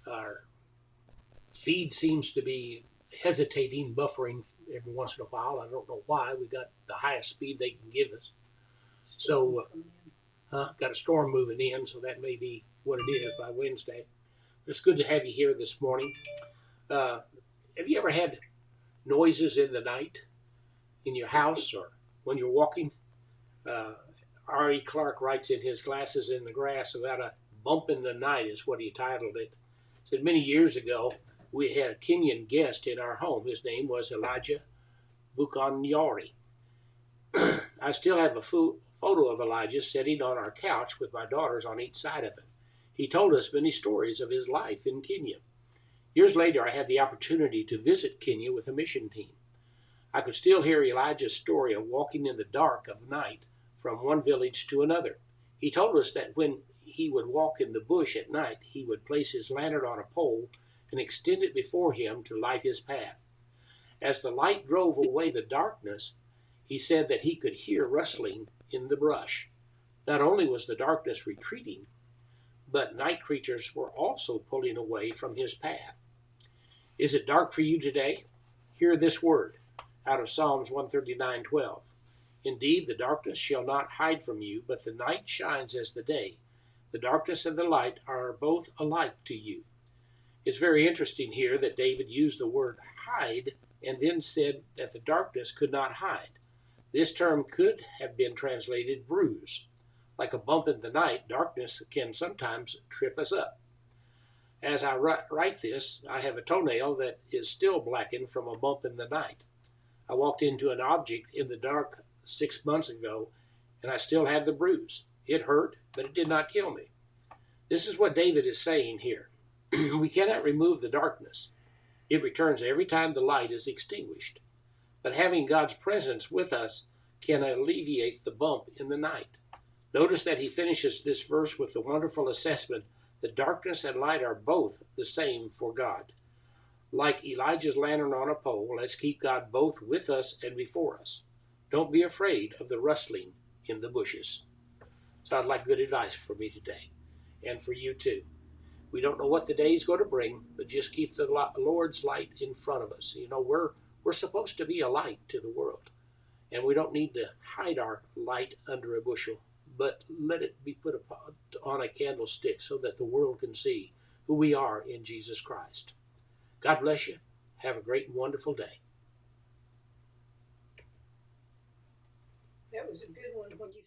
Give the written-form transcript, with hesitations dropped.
Our feed seems to be hesitating, buffering every once in a while. I don't know why. We got the highest speed they can give us. So, got a storm moving in, so that may be what it is by Wednesday. It's good to have you here this morning. Uh, have you ever had noises in the night in your house or when you're walking? Uh, R.E. Clark writes in his Glasses in the Grass about a bump in the night, is what he titled it. He said many years ago, we had a Kenyan guest in our home. His name was Elijah Bukanyari. I still have a photo of Elijah sitting on our couch with my daughters on each side of him. He told us many stories of his life in Kenya. Years later, I had the opportunity to visit Kenya with a mission team. I could still hear Elijah's story of walking in the dark of night from one village to another. He told us that when he would walk in the bush at night, he would place his lantern on a pole and extend it before him to light his path. As the light drove away the darkness, he said that he could hear rustling in the brush. Not only was the darkness retreating, but night creatures were also pulling away from his path. Is it dark for you today? Hear this word out of Psalms 139:12. Indeed, the darkness shall not hide from you, but the night shines as the day. The darkness and the light are both alike to you. It's very interesting here that David used the word hide and then said that the darkness could not hide. This term could have been translated bruise. Like a bump in the night, darkness can sometimes trip us up. As I write this, I have a toenail that is still blackened from a bump in the night. I walked into an object in the dark 6 months ago, and I still have the bruise. It hurt, but it did not kill me. This is what David is saying here. We cannot remove the darkness. It returns every time the light is extinguished. But having God's presence with us can alleviate the bump in the night. Notice that he finishes this verse with the wonderful assessment that darkness and light are both the same for God. Like Elijah's lantern on a pole, let's keep God both with us and before us. Don't be afraid of the rustling in the bushes. Sounds like good advice for me today, and for you too. We don't know what the day is going to bring, but just keep the Lord's light in front of us. You know, we're supposed to be a light to the world, and we don't need to hide our light under a bushel, but let it be put on a candlestick so that the world can see who we are in Jesus Christ. God bless you. Have a great and wonderful day. That was a good one when you